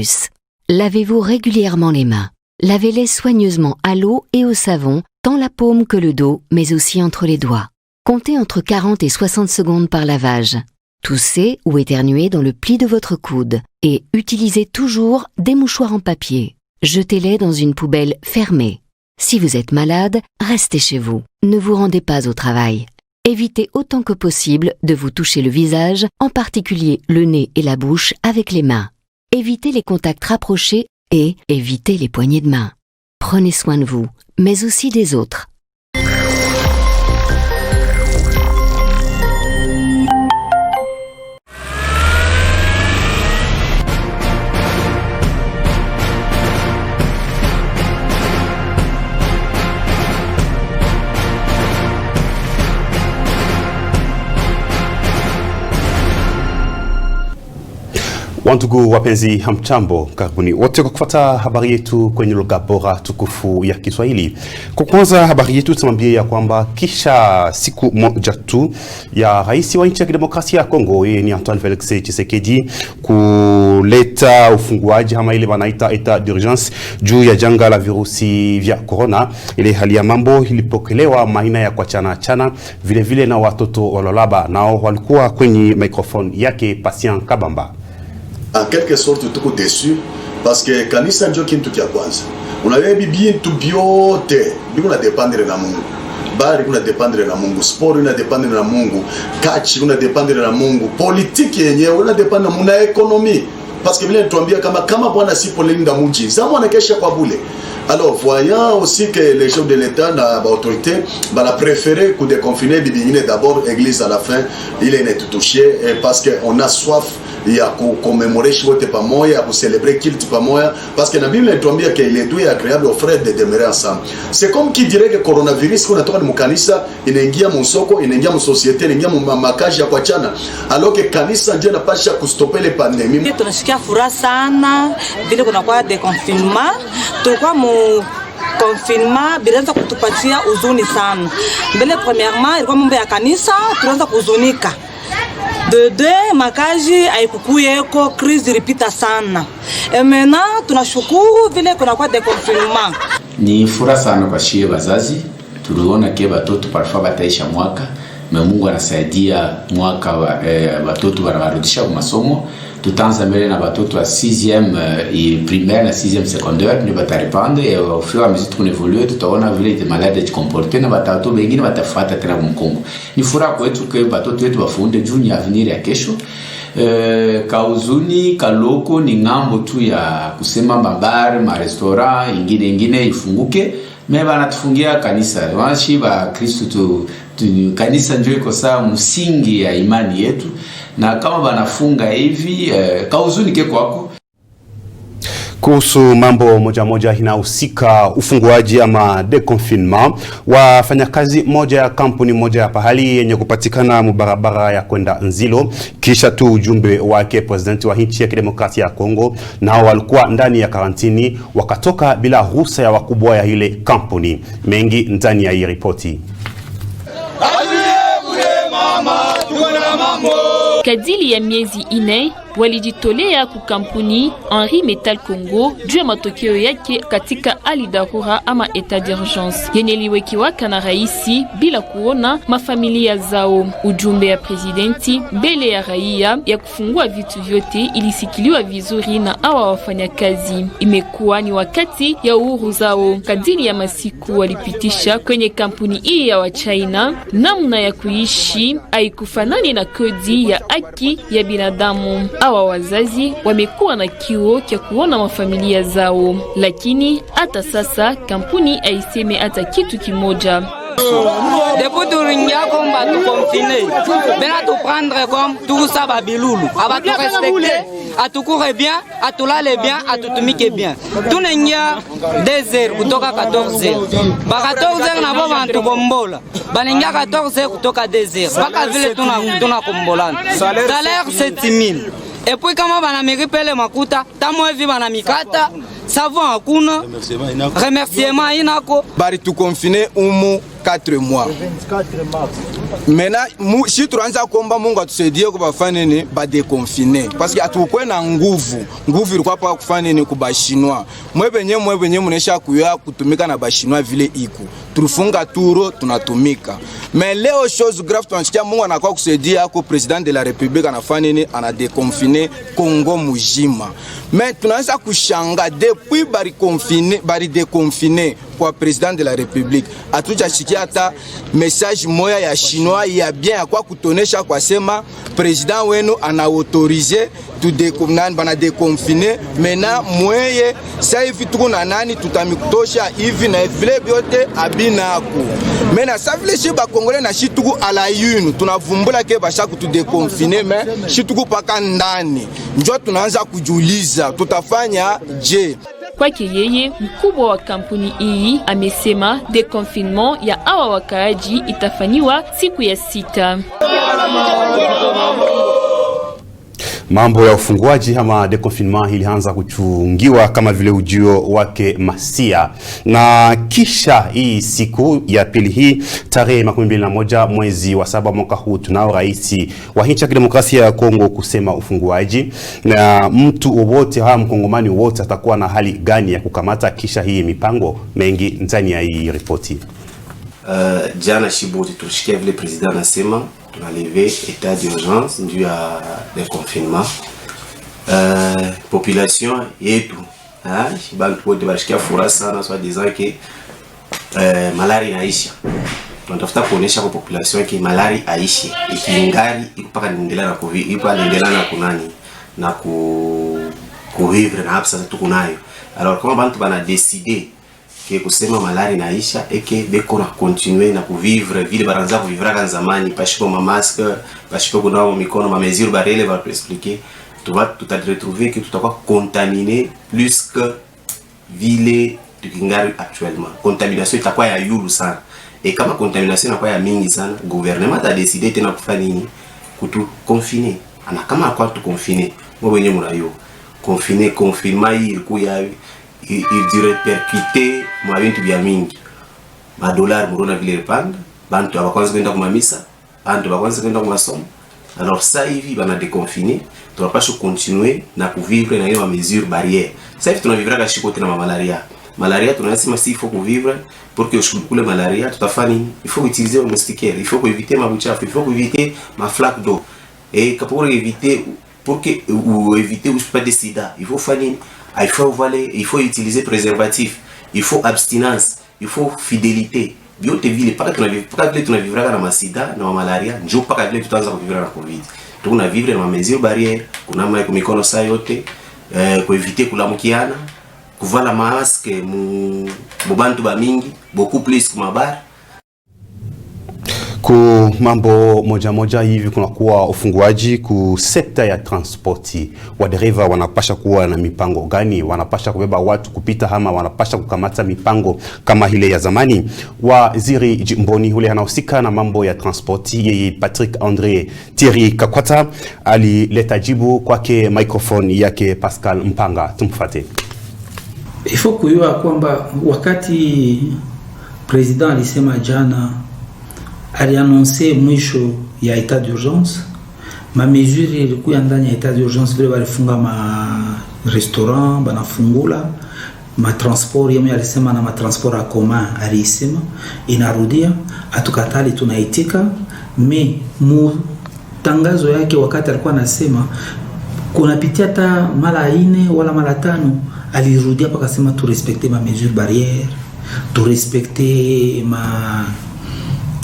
virus. Lavez-vous régulièrement les mains. Lavez-les soigneusement à l'eau et au savon, tant la paume que le dos, mais aussi entre les doigts. Comptez entre 40 et 60 secondes par lavage. Toussez ou éternuez dans le pli de votre coude et utilisez toujours des mouchoirs en papier. Jetez-les dans une poubelle fermée. Si vous êtes malade, restez chez vous. Ne vous rendez pas au travail. Évitez autant que possible de vous toucher le visage, en particulier le nez et la bouche avec les mains. Évitez les contacts rapprochés et évitez les poignées de main. Prenez soin de vous, mais aussi des autres. Wandugu wapenzi hamchambo, karibuni wote kwa kufuata habari yetu kwenye lugha bora tukufu ya Kiswahili. Kwa kwanza habari yetu tumwambie ya kwamba kisha siku moja tu ya rais wa nchi ya kidemokrasia ya Kongo ni Antoine Felix Tshisekedi kuleta ufunguaji ama ile wanaita etat d'urgence juu ya janga la virusi vya corona, ile hali ya mambo ilipokelewa maina ya kuachana vile vile na watoto walolaba nao walikuwa kwenye microphone yake Patient Kabamba. En quelque sorte tuko déçu parce que kanisa ndio kitu kia kwanza. Unawe bibi tu biote biko na dependre na Mungu. Bari kuna dependre na Mungu, sport ina dependre na Mungu, catch kuna dependre na Mungu, politique yenyewe ina dependre na Mungu, na economie. Parce que vile tuambia kama bwana si polinda mji, zamu anakesha kwa bule. Alors voyant aussi que les chefs de l'État na autorité la préféré que de confiner bibingine d'abord église à la fin, il est tout touché parce que on a soif il y a commémorer chivote pamoya, pour célébrer kilt pamoya parce que la Bible tuambia que les deux est agréable aux frères de demeurer ensemble. C'est comme qui dirait que coronavirus qu'on atoka ni mukanisa inaingia msoko, inaingia mu société, inaingia mu makazi ya kuachana. Alors que kanisa ndio inapasha kustopper les pandémies. Tunashikia furaha sana vile kuna kwa déconfinement, tulikuwa mu confinement bilianza kutupatia uzuni sana. Mbele premièrement ilikuwa mambo ya kanisa, tulianza kuzunika. De makaji haikukuye eko crise ripita sana. Et maintenant tunashukuru vile kuna kwa déconfinement. Ni furaha sana kwa shie bazazi. Tuliona ke batoto parfois bataisha mwaka, Mungu anasaidia mwaka watoto wanarudisha kwa masomo. Tutaanza mbele na batoto wa 6e primaire na 6e secondaire ni bataripande et au fur et à mesure qu'on évolue tutaona vile des malades de comporter na batoto wengine watafuata tena mkongo. Ni furaha kwetu kwa batoto wetu wafunde juu ni avenir ya kesho. Kauzuni kaloko ni ngambo tu ya kusema mabar, ma restaurant ingine ifunguke, mais banatufungia kanisa. Washi ba Kristo tu kanisa ndio iko saa msingi ya imani yetu, na kama banafunga hivi kauzuni kwako. Kuhusu mambo moja inahusika ufunguaji ama deconfinement, wafanyakazi moja ya kampuni moja ya pahali yenye kupatikana mubarabara ya kwenda Nzilo, kisha tu ujumbe wake presidenti wa nchi ya kidemokrasia ya Kongo, nao walikuwa ndani ya karantini wakatoka bila ruhusa ya wakubwa ya ile kampuni. Mengi ndani ya hii ripoti. Kadili ya miezi 4 walijitolea ku kampuni Henri Metal Congo juu ya matokeo yake katika hali dharura ama etat d'urgence yenye liwekiwaka na raisi bila kuona mafamilia zao. Ujumbe ya presidenti mbele ya raia ya kufungua vitu vyote ilisikiliwa vizuri na hawa wafanyakazi. Imekuwa ni wakati ya uhuru zao. Kadili ya masiku walipitisha kwenye kampuni hii ya wa China, namna ya kuishi haikufanani na kodi ya haki ya binadamu. Hawa wazazi wamekuwa na kiu cha kuona mafamilia zao, lakini hata sasa kampuni haiseme hata kitu kimoja. Depuis turingia komba tu confiner, bena tu prendre comme tout ça babilulu, aba tu respecter, atukure bien, atulale bien, atutumike bien. Tunengia 2 heures kutoka 14 heures. Ba 14 heures na bo bantu kombola. Banengia 14 heures kutoka 2 heures. Baka vile tuna kombolana. Salaire 7000. Et puis kama bana meripele makuta, tamo hivi bana mikata, savon hakuna, remerciement inako. Bari tu confiner umu 4 mois. Maintenant si tunaanza kuomba Mungu atusaidie kubafanya nini ba déconfiner parce que atukwe na nguvu ilikuwa pa kufanya nini kuba chinois mwebenye mnesha kuya kutumika na ba chinois vile iko turufunga turo tunatumika. Mais leo chose grave tunasikia Mungu anakuwa kusaidia kwa president de la République anafanya nini ana déconfiner Congo mujima. Mais tunaanza kushanga depuis bari déconfiner kwa president de la République atuja sikia hata message moya ya chinois ya bien kwa kutonesha kwa sema president wenu ana autoriser tu bana déconfiner maintenant mweye sasa hivi tuko na nani tutamikutosha hivi na vile biote abinako maintenant ça vile shiba congolais na shituku ala yunu tunavumbula ke basha kutu déconfiner mais shituku paka ndani njoo tunaanza kujiuliza tutafanya je. Kwake yeye, mkubwa wa kampuni hii amesema deconfinement ya awa wakaaji itafanywa siku ya 6. Mambo ya ufunguaji ama deconfinement ilianza kuchungiwa kama vile ujio wake Masia, na kisha hii siku ya pili hii tarehe 21 mwezi wa 7 mwaka huu tunao rais wa nchi ya Kidemokrasia ya Kongo kusema ufunguaji, na mtu wote mkongomani wote atakuwa na hali gani ya kukamata kisha hii mipango mengi ndani ya hii ripoti. Jana Shiboti tulishikia vile president anasema tunalever état d'urgence dû à le confinement. Population yetu bantu wote bashikia furaha sana swa disant que malaria inaisha. Tunatafuta kuonesha kwa population que malaria aishi ikingari ipaka niendelea na covid ipa niendelea na kunani na kuvivre na hapa sasa tuko nayo. Alors comment bantu bana décider que kusema malaria inaisha eke beko na continuer na kuvivre vile baranza kuvivra kan zamani pashiko ma masque pashiko kunawa mikono ma mesure barele va expliquer tu t'as retrouvé que tutakuwa contaminé plus que vile tukingari actuellement. Contamination itakuwa ya yulu sana, et kama contamination inakuwa ya mingi sana, gouvernement a décidé tena kufanya nini kutu confiner. Ana kama kwa tu confiner mwe wenye mnayo confiner confinement hii ilikuwa il dirait percuter mwa bintu bya mingi ma dollar murona vile panda bantu abakwanza kwenda kwa misa bantu bakwanza kwenda kwa masomo. Alors ça hivi bana déconfiner tunapaswa continuer na kuvivre na hiyo mesure barrière. Sasa hivi tunavivra kwa shiko tena malaria tunasema si il faut vivre pour que ushukule malaria tutafanya il faut utiliser un moustiquaire, il faut éviter ma buchafu, il faut éviter ma flaque d'eau et pour éviter ou éviter ou pas de sida il faut faire il faut utiliser préservatif, il faut abstinence, il faut fidélité. Biote vile paka tunavivra na masida na malaria njoo paka vile tutaanza kuvivra na covid. Tuna vivre na mesure barrière, kuna mwa mikono saa yote kueviter kulamukiana, kuvala masque mu bantu ba mingi beaucoup plus kuma bar. Ku mambo moja hivi kuna kuwa ufunguaji ku sekta ya transporti. Wadereva wanapasha kuwa na mipango gani? Wanapasha kubeba watu kupita ama wanapasha kukamata mipango kama ile ya zamani? Waziri jimboni ule anahusika na mambo ya transporti yeye Patrick André Thierry Kakwata alileta jibu kwake microphone yake Pascal Mpanga. Tumfuate. Il faut kujua kwamba wakati president alisema jana aliannonce mwisho ya état d'urgence, ma mesure ilikuwa ndani ya état d'urgence vile walifunga ma restaurant banafungula, ma transport yeye alisema na ma transport a commun alisema inarudia, atukatali tunaitika. Me mu tangazo yake wakati alikuwa anasema kunapitia hata mara 4 wala mara 5 alirudia paka sema tu respecter ma mesure barrière, tu respecter ma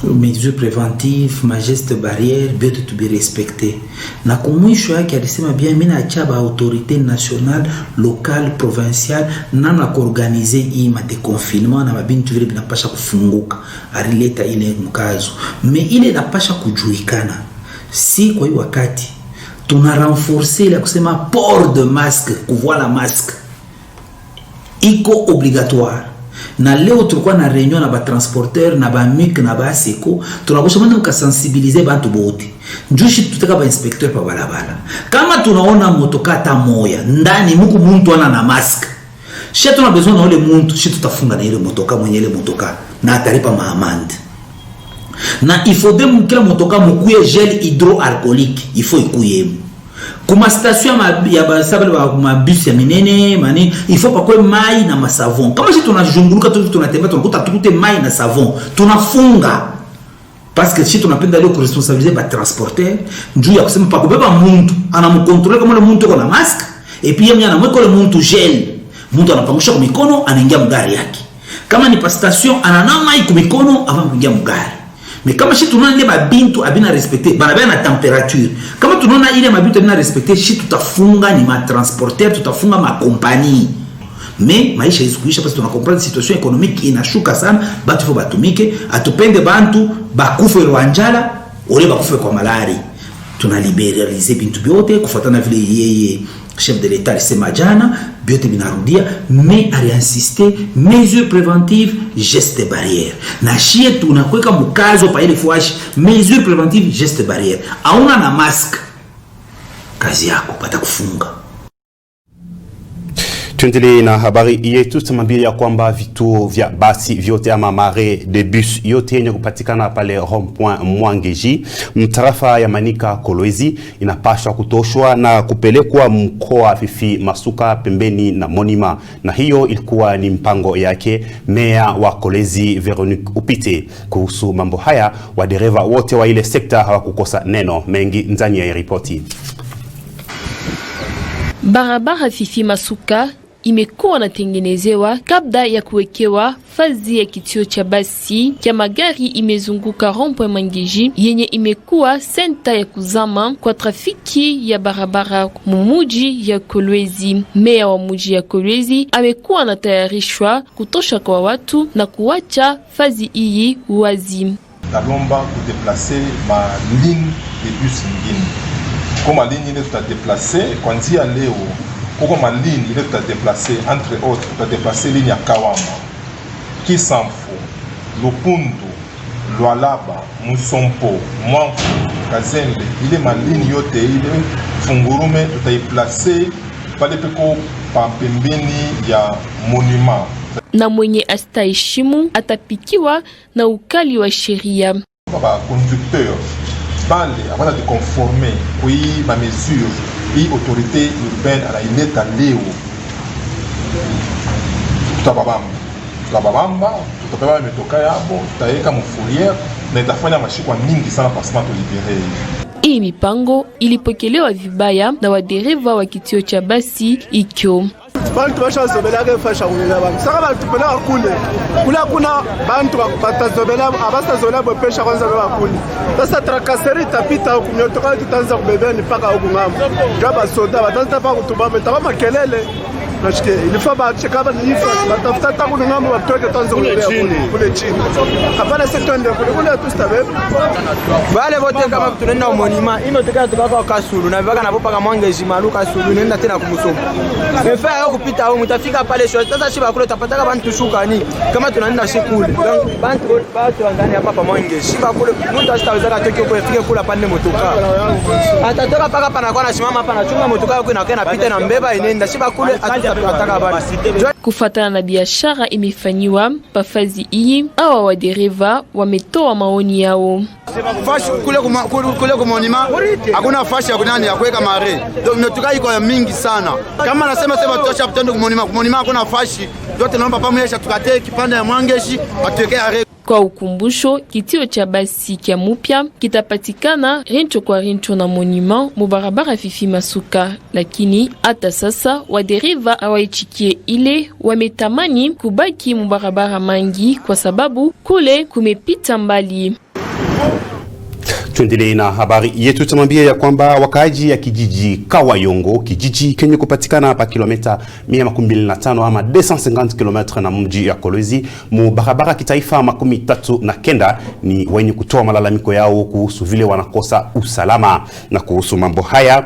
mesures préventives, ma geste barrière, bien de be respecté. Na kumwisho yake alisema bien mimi naacha ba autorité nationale, locale, provinciale na kuorganiser hii ma déconfinement na mabintu vile binapasha kufunguka. Alileta ile mkazo. Mais ile inapasha kujulikana. Si kwa hiyo wakati tuna renforcer la kusema port de masque, kuvala masque iko obligatoire. Na leo tulikuwa na réunion na ba transporteur na ba MIC na ba SECO, tunakosha manda kusensibiliser bantu bote. Njushi tutaka ba inspecteur pa barabara. Kama tunaona motoka hata moya ndani muku muntu ana na mask, shetu na besoin na ule muntu shetu tutafunga na ile motoka mwenye ile motoka na atalipa maamande. na il faut dem kila motoka mukuye gel hydroalcoolique, il faut ikuye kuma station ya basabale ba mabus ya minene mani, il faut pas kwa mai na masavon. Kama si tunajunguluka tu tunatembea tunakuta tukute mai na savon tunafunga, parce que si tunapenda leo kuresponsabiliser ba transporteur njoo ya kusema pa kubeba muntu anamkontrole kama ile muntu kuna mask et puis yeye anamweka ile muntu gel, muntu anapangusha kwa mikono anaingia mgari yake. Kama ni pa station ananawa mai kwa mikono avant kuingia mgari. Mais kama si tunaona ile mabintu abina respecter bana na temperature, kama tunaona ile mabintu abina respecter, si tutafunga ni ma transporteur, tutafunga ma compagnie. Mais maisha isikuisha parce que tunakomprendre situation économique inashuka sana, batu fo batumike, atupende bantu bakufe rwanjala ole bakufe kwa malari. Tuna liberaliser bintu byote kufuatana vile yeye chef de l'état alisema jana, biote binarudia, mais aliinsister mesures préventives, gestes barrières. Na shie tunakweka mkazo pa ile fuashi mesures préventives, gestes barrières. Auna na mask, kazi yako patakufunga. Tuendelee na habari yetu, tumambia ya kwamba vituo vya basi vyote ama mare de bus yote yenye kupatikana pale rond-point Mwangeji mtarafa ya Manika Kolwezi inapaswa kutoshwa na kupelekwa mkoa Fifi Masuka pembeni na Monima, na hiyo ilikuwa ni mpango yake meya wa Kolwezi Veronique Upite. Kuhusu mambo haya, wadereva wote wa ile sekta hawakukosa neno mengi ndani ya ripoti. Barabara Fifi Masuka imekuwa natengenezewa kabla ya kuwekewa fazi ya kituo cha basi kia magari imezunguka rond-point Mwangeji yenye imekuwa senta ya kuzama kwa trafiki ya barabara mumuji ya Kolwezi. Meya wa muji ya Kolwezi amekuwa natayarishwa kutosha kwa watu na kuwacha fazi hii wazi. Talomba kudeplacer ma ligne de bus ngine. Koma ligne ile tutadeplacer kwanzia leo. Koko ma ligne ile tutadeplacer entre autres tutadeplacer ligne ya Kawama, Kisamfu, Lupundu, Lualaba, Musompo, Mwanfu, Kazembe. Ile ma ligne yote ile Fungurume tutaiplacer pale peko pembeni ya monument. Na mwenye astaheshimu atapikiwa na ukali wa sheria. Baba conducteur bale avant de conformer oui ma mesure et autorité urbaine à la ileta leo tutababamba tutapeba metoka yabo tutaweka mfourière na itafanya mashikwa mingi sana pasema to libere. Hii mipango ilipokelewa vibaya na wadereva wa kituo cha basi ikyo. Bantu bashazobelaka fasha kulela bantu saka bantu pela kule kuna bantu batazobela abasazobela bopesha kwanza bakule sasa trakaseri tapita kumyotoka tutanza kubebea ni paka huko ngambo jaba soda batanza pa kutubame taba makelele nashike ilifaa bacheka ba nifa batafuta tangu ngambo watoke tanza kubebea kule chini hapana setwende kule tustabe wale wote kama tunaenda monima inotoka tukaka Kasulu na vaka na popa Mwangeji maluka Kasulu nenda tena kumsomo mefaa kupita au mtafika pale sio sasa shiba kule utapata bantu shukani kama tunaenda shikule bantu ndani hapa pa Mwangeji shiba kule mtu asitaweza atoke kule fike kula pande motoka atatoka paka pana kwa nasimama hapa na chunga motoka yako inakwenda pita na mbeba inaenda shiba kule atataka basi. Kufatana na biashara imefanywa pafazi hii au wadereva wametoa maoni yao. Fashi kule kumonima hakuna fashi ya kunani ya kuweka mare ndio metoka iko mingi sana kama nasema tutosha mtendo kumonima hakuna fashi yote naomba pamoja tukate kipande ya Mwangeji atuweke are. Kwa ukumbusho, kituo cha basi kia mupya kitapatikana rincho kwa rincho na monument mubarabara Fifi Masuka, lakini hata sasa wadereva hawaichikie ile, wametamani kubaki mubarabara mangi kwa sababu kule kumepita mbali. Tuendelee na habari yetu, tumambia ya kwamba wakaaji ya kijiji Kawayongo, kijiji kenye kupatikana hapa kilomita 125 ama 250 km na mji ya Kolwezi mu barabara kitaifa 39 ni wenye kutoa malalamiko yao kuhusu vile wanakosa usalama. Na kuhusu mambo haya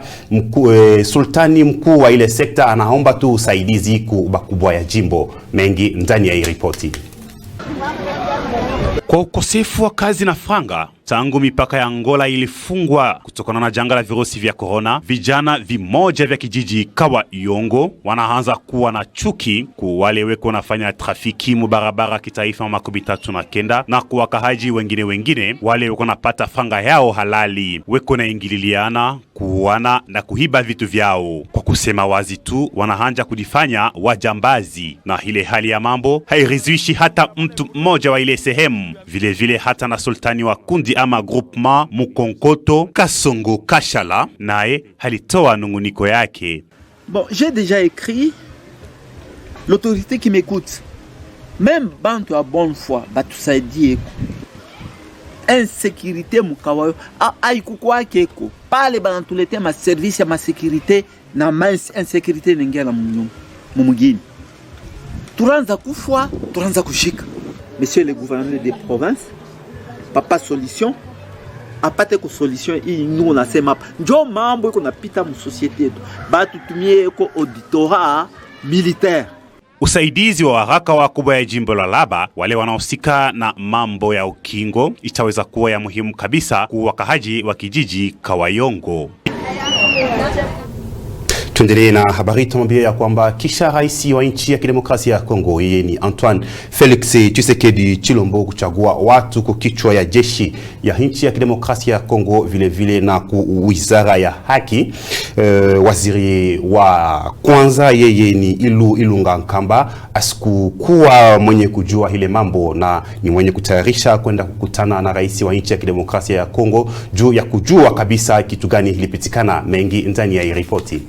sultani mkuu wa ile sekta anaomba tu usaidizi kubwa ya jimbo. Mengi ndani ya hii ripoti. Kwa ukosefu wa kazi na franga, Tangu mipaka ya Angola ilifungwa kutokana na janga la virusi vya corona, vijana vimoja vya kijiji Kawayongo wanaanza kuwa na chuki ku wale weko nafanya trafiki mubarabara kitaifa 39 na kuwakahaji wengine wale weko napata fanga yao halali, weko na ingililiana, kuwana na kuhiba vitu vyao. Kwa kusema wazi tu wanaanza kujifanya wajambazi, na ile hali ya mambo hairidhishi hata mtu mmoja wa ile sehemu. Vile hata na sultani wa kundi ama groupement Mukonkoto Kasongo Kashala naye halitoa nunguniko yake. Bon, j'ai déjà écrit, l'autorité qui m'écoute, même bantu à bonne foi, batu saidie insécurité mukawayo aikukuwa keko pale banatulete ma service ya ma sécurité na ma insécurité nengela mumugini turanza kufwa turanza kushika. Monsieur le gouverneur des provinces, papa solution apate ko solution hii nous nasema njo mambo iko napita mu société yetu batu tumie ko auditorat militaire. Usaidizi wa haraka wa kubwa ya jimbo la Laba wale wanaosika na mambo ya ukingo itaweza kuwa ya muhimu kabisa kwa wakahaji wa kijiji Kawayongo. Tuendelee na habari. Tumwambie ya kwamba kisha rais wa nchi ya kidemokrasia ya Kongo yeye ni Antoine Felix Tshisekedi Chilombo kuchagua watu kukichwa ya jeshi ya nchi ya kidemokrasia ya Kongo vile na wizara ya haki, waziri wa kwanza yeye ni Ilunga Nkamba asikukuwa mwenye kujua ile mambo na ni mwenye kutayarisha kwenda kukutana na rais wa nchi ya kidemokrasia ya Kongo juu ya kujua kabisa kitu gani ilipitikana. Mengi ndani ya ripoti.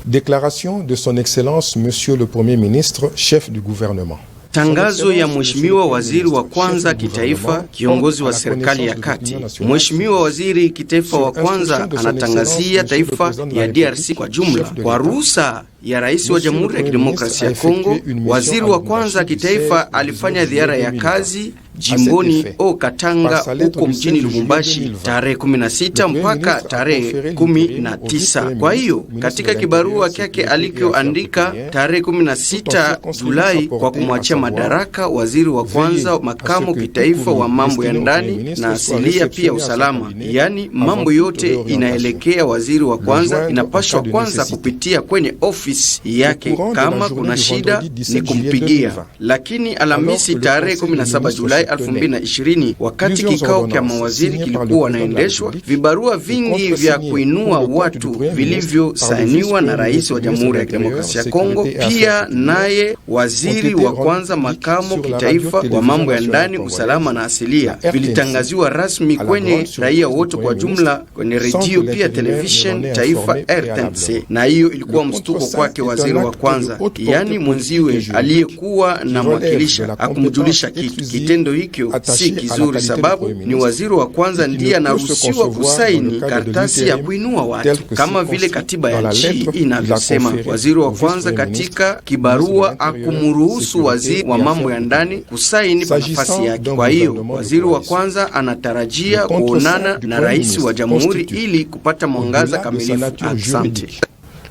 Déclaration de son Excellence Monsieur le Premier ministre, chef du gouvernement. Tangazo ya Mheshimiwa Waziri wa kwanza kitaifa, kiongozi wa serikali ya kati. Mheshimiwa Waziri kitaifa wa kwanza anatangazia taifa ya DRC kwa jumla kwa ruhusa ya Rais wa Jamhuri ya Kidemokrasia ya Kongo. Waziri wa kwanza kitaifa alifanya ziara ya kazi jimboni Katanga huko mjini Lubumbashi tarehe 16 mpaka tarehe 19. Kwa hiyo katika kibarua kyake alikyoandika tarehe 16 Julai kwa kumwachia madaraka waziri wa kwanza makamu kitaifa wa mambo ya ndani na asilia pia usalama, yani mambo yote inaelekea waziri wa kwanza inapaswa kwanza kupitia kwenye ofisi yake. Kama kuna shida ni kumpigia. Lakini Alhamisi tarehe 17 Julai 2020 wakati kikao cha mawaziri kilikuwa naendeshwa, vibarua vingi vya kuinua watu vilivyosainiwa na rais wa Jamhuri ya Kidemokrasia ya Kongo, pia naye waziri wa kwanza makamu kitaifa wa mambo ya ndani usalama na asilia, vilitangaziwa rasmi kwenye raia wote kwa jumla kwenye redio pia television taifa RTNC. Na hiyo ilikuwa mstuko kwake waziri wa kwanza, yani mwenziwe aliyekuwa na mwakilisha akumjulisha kitu. Kitendo hikyo si kizuri, sababu ni waziri wa kwanza ndiye anaruhusiwa kusaini karatasi ya kuinua watu kama vile katiba ya nchi inavyosema. Waziri wa kwanza katika kibarua akumruhusu waziri wa mambo ya ndani kusaini nafasi yake. Kwa hiyo waziri wa kwanza anatarajia kuonana na rais wa jamhuri ili kupata mwangaza kamilifu. Asante.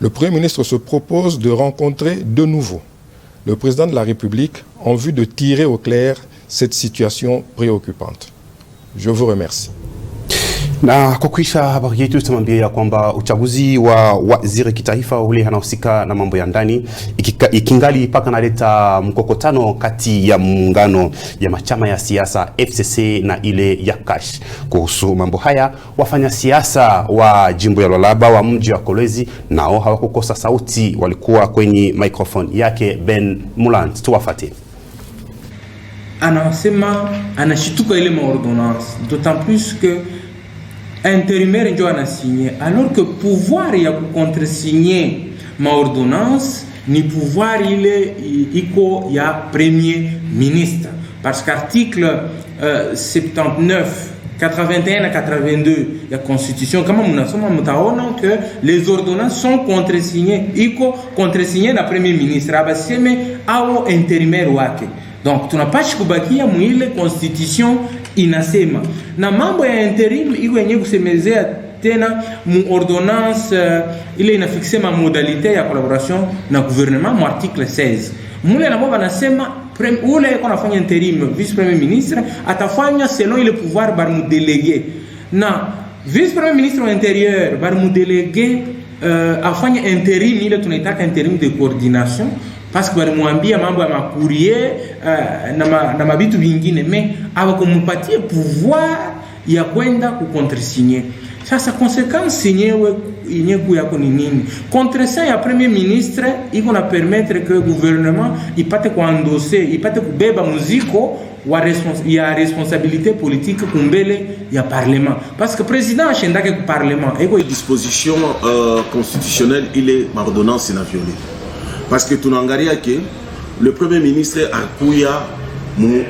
Le Premier ministre se propose de rencontrer de nouveau le président de la République en vue de tirer au clair cette situation préoccupante. Je vous remercie. Na kukuisha habari yetu tumwambie ya kwamba uchaguzi wa waziri kitaifa ule anahusika na mambo ya ndani ikingali paka naleta mkokotano kati ya muungano ya machama ya siasa FCC na ile ya Kash. Kuhusu mambo haya, wafanya siasa wa jimbo ya Lualaba wa mji wa Kolwezi nao hawakukosa sauti, walikuwa kwenye microphone yake Ben Mulant. Tuwafate. Anasema anashituka ile maordonnance, d'autant plus que intérimaire ndio ana signé, alors que pouvoir ya contre-signer ma ordonnance ni pouvoir ile iko ya premier ministre, parce qu'article 79 81 à 82 la constitution, kama mnasoma mtaona que les ordonnances sont contre-signées, iko contre-signé na premier ministre abaseme au intérimaire wake. Donc tunapashi kubakia mwile constitution inasema na mambo ya interim iko yenye kusemezea tena mu ordonnance ile inafixe ma modalité ya collaboration na gouvernement mu article 16 mule na baba nasema ule konafanya interim vice premier ministre atafanya selon ile pouvoir bar mu délégué na vice premier ministre wa intérieur bar mu délégué afanya interim ile tunaitaka interim de coordination parce que balimwambia mambo ya makurie na mabitu vingine mais abakumpatie pouvoir ya kwenda kucontresigner. Sasa conséquence yenyewe yako ni nini? Contresign ya premier ministre iko na permettre que gouvernement ipate kuendosser, ipate kubeba muziko ya responsabilité politique kumbele ya parlement parce que président ashendake ku parlement eko disposition constitutionnelle ile ordonnance na violé parce que tunaangalia que le premier ministre akuya mu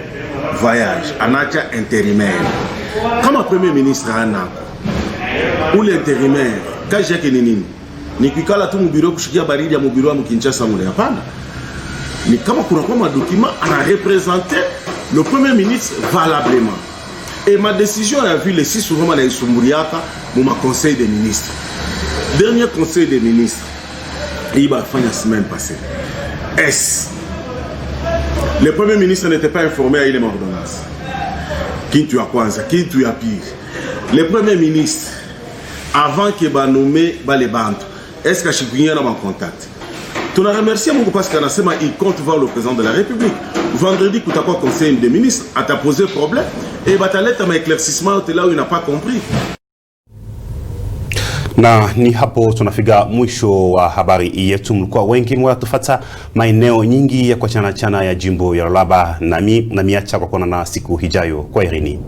voyage anacha intérimaire kama premier ministre ana ou l'intérimaire kazi yake ni nini? Ni kuikala tu mubiro kushikia baridi ya mubiro wa Kinshasa mule? Hapana, ni kama kuna kwa madokima ana représenter le premier ministre valablement. Et ma décision a vu les 6 souvent la Isumuriaka mon conseil des ministres. Dernier conseil des ministres, il va faire la semaine passée. Le premier ministre n'était pas informé à une ordonnance. Qui tu as quoi? Qui tu as pire? Le premier ministre, avant qu'il va nommer les bandes, est-ce que je suis en contact? Tu as remercié beaucoup parce qu'il compte voir le président de la République. Vendredi, tu as quoi conseil des ministres, à t'a posé problème et il va t'aller à un éclaircissement là où il n'a pas compris. Na ni hapo tunafika mwisho wa habari yetu. Mlikuwa wengi mwatufata maeneo nyingi ya kwa chana ya jimbo ya Lualaba, na miacha kwa kuonana siku hijayo. Kwa herini.